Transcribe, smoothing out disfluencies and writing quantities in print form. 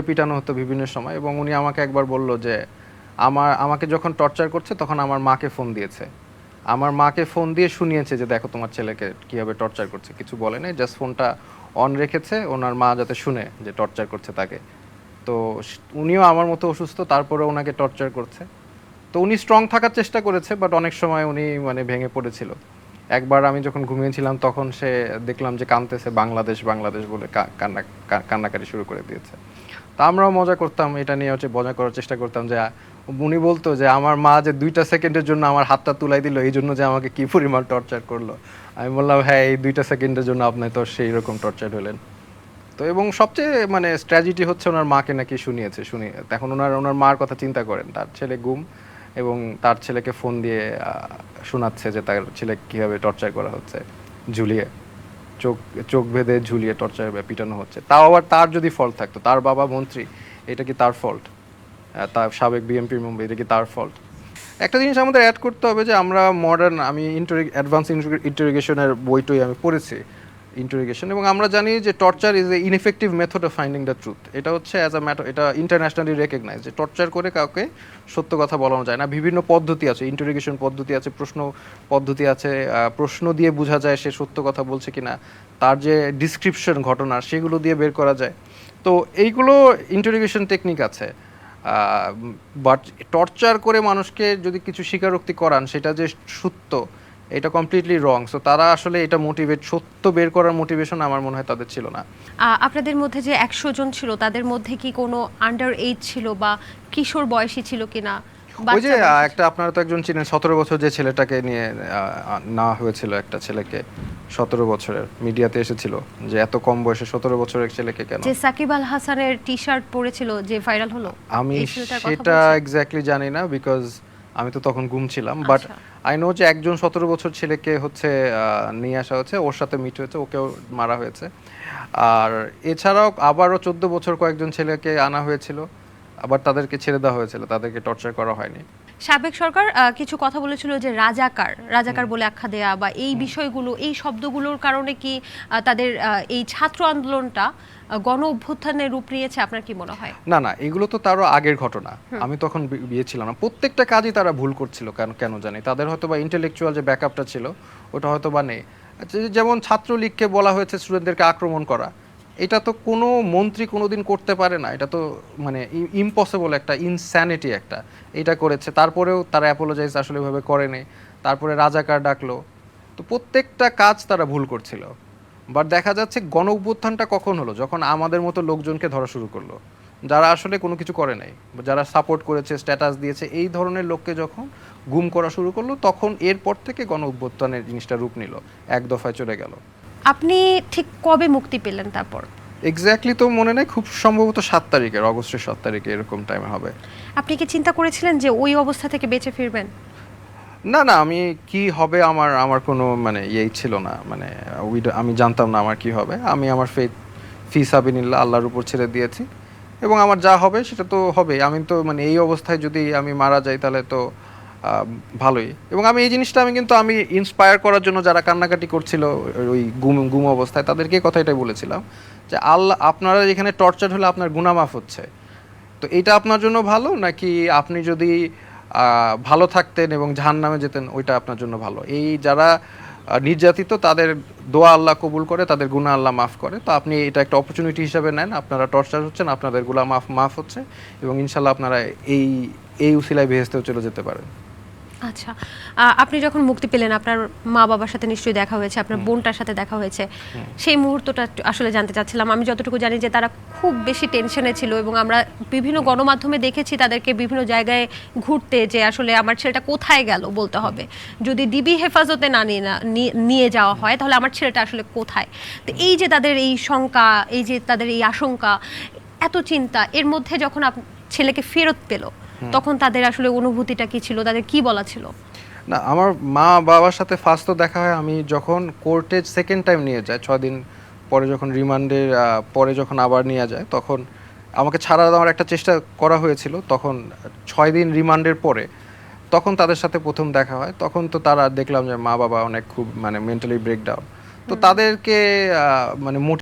পিটানো হতো বিভিন্ন সময় এবং উনি আমাকে একবার বলল যে আমাকে যখন টর্চার করছে তখন আমার মাকে ফোন দিয়েছে। আমার মাকে ফোন দিয়ে শুনিয়েছে যে দেখো তোমার ছেলেকে কিভাবে টর্চার করছে, কিছু বলে নাই, জাস্ট ফোনটা অন রেখেছে ওনার মা যাতে শুনে যে টর্চার করছে তাকে। তো উনিও আমার মতো অসুস্থ, তারপরে ওনাকে টর্চার করছে। তো উনি স্ট্রং থাকার চেষ্টা করেছে, বাট অনেক সময় উনি মানে ভেঙে পড়েছিল। একবার আমি যখন ঘুমিয়েছিলাম তখন সে দেখলাম যে কাঁদতেছে, বাংলাদেশ বাংলাদেশ বলে কান্নাকাটি শুরু করে দিয়েছে। তা আমরাও মজা করতাম, এটা নিয়ে হচ্ছে মজা করার চেষ্টা করতাম যে উনি বলতো যে আমার মা যে 2টা সেকেন্ডের জন্য আমার হাতটা তুলাই দিল, এই জন্য যে আমাকে কি পরিমাণ টর্চার করলো। আমি বললাম হ্যাঁ, এই 2টা সেকেন্ডের জন্য আপনি তো সেই রকম টর্চার হলেন। তো এবং সবচেয়ে মানে স্ট্র্যাটেজি হচ্ছে ওনার মাকে নাকি শুনিয়েছে, শুনিয়ে এখন ওনার মার কথা চিন্তা করেন, তার ছেলে গুম এবং তার ছেলেকে ফোন দিয়ে শোনাচ্ছে যে তার ছেলে কীভাবে টর্চার করা হচ্ছে, ঝুলিয়ে চোখ চোখ বেঁধে ঝুলিয়ে টর্চার পিটানো হচ্ছে। তাও আবার তার যদি ফল্ট থাকতো, তার বাবা মন্ত্রী, এটা কি তার ফল্ট? তার সাবেক বিএনপি মেম্বার, এটা কি তার ফল্ট? একটা জিনিস আমাদের অ্যাড করতে হবে যে আমরা মডার্ন, আমি অ্যাডভান্স ইন্টারোগেশনের বইটই আমি পড়েছি, ইন্টারোগেশন, এবং আমরা জানি যে torture is a ineffective method of finding the truth. এটা হচ্ছে অ্যাজ আ ম্যাটার, এটা ইন্টারন্যাশনালি রেকগনাইজ যে টর্চার করে কাউকে সত্য কথা বলানো যায় না। বিভিন্ন পদ্ধতি আছে, ইন্টারোগেশন পদ্ধতি আছে, প্রশ্ন পদ্ধতি আছে, প্রশ্ন দিয়ে বোঝা যায় সে সত্য কথা বলছে কিনা, তার যে ডিসক্রিপশন ঘটনার সেগুলো দিয়ে বের করা যায়। তো এইগুলো ইন্টারোগেশন টেকনিক আছে। বাট টর্চার করে মানুষকে যদি কিছু স্বীকারোক্তি করান সেটা যে সত্য, এটা কমপ্লিটলি রং। সো তারা আসলে এটা সত্য বের করার মোটিভেশন আমার মনে হয় তাদের ছিল না। আপনাদের মধ্যে যে 100 জন ছিল তাদের মধ্যে কি কোনো আন্ডার এইজ ছিল বা কিশোর বয়সী ছিল কিনা? ওই যে একটা, আপনারা তো একজন চিনেন 17 বছর যে ছেলেটাকে নিয়ে নেওয়া হয়েছিল, একটা ছেলেকে 17 বছরের, মিডিয়াতে এসেছিল যে এত কম বয়সে 17 বছরের ছেলেকে কেন, যে সাকিব আল হাসানের টি-শার্ট পরেছিল যে ভাইরাল হলো, আমি সেটা এক্স্যাক্টলি জানি না, বিকজ আমি তো তখন ঘুমছিলাম। বাট আই নো যে একজন 17 বছর ছেলেকে হচ্ছে নিয়ে আসা হয়েছে, ওর সাথে মিট হয়েছে, ওকেও মারা হয়েছে। আর এছাড়াও আবারও 14 বছর কয়েকজন ছেলেকে আনা হয়েছিল, আবার তাদেরকে ছেড়ে দেওয়া হয়েছিল, তাদেরকে টর্চার করা হয়নি। সাবেক সরকার কিছু কথা বলেছিল যে রাজাকার রাজাকার বলে আখ্যা দেয়া বা এই বিষয়গুলো, এই শব্দগুলোর কারণে কি তাদের এই ছাত্র আন্দোলনটা গণ অভ্যুত্থানের রূপ নিয়েছে? আপনার কি মনে হয়? না না, এগুলো তো তারও আগের ঘটনা, আমি তখন বিয়ে ছিলাম না। প্রত্যেকটা কাজই তারা ভুল করছিল, কেন কেন জানি, তাদের হয়তো বা ইন্টেলেকচুয়াল যে ব্যাকআপটা ছিল ওটা হয়তো বা নেই। যেমন ছাত্রলীগকে বলা হয়েছে স্টুডেন্টদেরকে আক্রমণ করা, এটা তো কোনো মন্ত্রী কোনোদিন করতে পারে না, এটা তো মানে ইম্পসিবল, একটা ইনস্যানিটি একটা, এটা করেছে। তারপরেও তারা অ্যাপোলোজাইজ আসলে এভাবে করেনি, তারপরে রাজাকার ডাকলো। তো প্রত্যেকটা কাজ তারা ভুল করছিল। বাট দেখা যাচ্ছে গণ অভ্যুত্থানটা কখন হলো, যখন আমাদের মতো লোকজনকে ধরা শুরু করলো, যারা আসলে কোনো কিছু করে নাই, যারা সাপোর্ট করেছে, স্ট্যাটাস দিয়েছে, এই ধরনের লোককে যখন গুম করা শুরু করলো, তখন এরপর থেকে গণ অভ্যুত্থানের জিনিসটা রূপ নিল, এক দফায় চলে গেল। আপনি ঠিক কবে মুক্তি পেলেন তারপর? এক্স্যাক্টলি তো মনে নেই, খুব সম্ভবত 7 তারিখের, অগস্টের 7 তারিখে এরকম টাইমে হবে। আপনি কি চিন্তা করেছিলেন যে ওই অবস্থা থেকে বেঁচে ফিরবেন? না না, আমি কি হবে আমার আমার কোনো মানে ইয়েই ছিল না, মানে আমি জানতাম না আমার কি হবে। আমি আমার ফি সাবিনিল্লাহ আল্লাহর উপর ছেড়ে দিয়েছি, এবং আমার যা হবে সেটা তো হবে। আমি তো মানে এই অবস্থায় যদি আমি মারা যাই তাহলে তো ভালোই। এবং আমি এই জিনিসটা আমি ইন্সপায়ার করার জন্য যারা কান্নাকাটি করছিল ওই গুম গুম অবস্থায়, তাদেরকে কথা এটাই বলেছিলাম যে আল্লাহ, আপনারা এখানে টর্চার হলে আপনার গুনাহ মাফ হচ্ছে, তো এটা আপনার জন্য ভালো, নাকি আপনি যদি ভালো থাকতেন এবং জাহান্নামে যেতেন, ওইটা আপনার জন্য ভালো? এই যারা নির্যাতিত, তাদের দোয়া আল্লাহ কবুল করে, তাদের গুনাহ আল্লাহ মাফ করে। তো আপনি এটা একটা অপরচুনিটি হিসেবে নেন, আপনারা টর্চার হচ্ছেন, আপনাদের গুনাহ মাফ হচ্ছে, এবং ইনশাল্লাহ আপনারা এই এই উসিলায় বেহেশতেও চলে যেতে পারেন। আচ্ছা, আপনি যখন মুক্তি পেলেন আপনার মা বাবার সাথে নিশ্চয়ই দেখা হয়েছে, আপনার বোনটার সাথে দেখা হয়েছে, সেই মুহূর্তটা আসলে জানতে চাচ্ছিলাম। আমি যতটুকু জানি যে তারা খুব বেশি টেনশনে ছিল, এবং আমরা বিভিন্ন গণমাধ্যমে দেখেছি তাদেরকে বিভিন্ন জায়গায় ঘুরতে, যে আসলে আমার ছেলেটা কোথায় গেল বলতে হবে, যদি ডিবি হেফাজতে না নিয়ে যাওয়া হয় তাহলে আমার ছেলেটা আসলে কোথায়। তো এই যে তাদের এই শঙ্কা, এই যে তাদের এই আশঙ্কা, এত চিন্তা, এর মধ্যে যখন ছেলেকে ফেরত পেল তখন তাদের আসলে অনুভূতিটা কি ছিল, তাদের কি বলা ছিল? না, আমার মা বাবার সাথে ফার্স্ট তো দেখা হয় আমি যখন কোর্টে সেকেন্ড টাইম নিয়ে যায়, 6 দিন পরে, যখন রিমান্ডের পরে যখন আবার নিয়ে যায়, তখন আমাকে ছাড়া দেওয়ার একটা চেষ্টা করা হয়েছিল। তখন 6 দিন রিমান্ডের পরে তখন তাদের সাথে প্রথম দেখা হয়। তখন তো তারা দেখলাম যে মা বাবা অনেক খুব মানে মেন্টালি ব্রেকডাউন। তো তাদেরকে মানে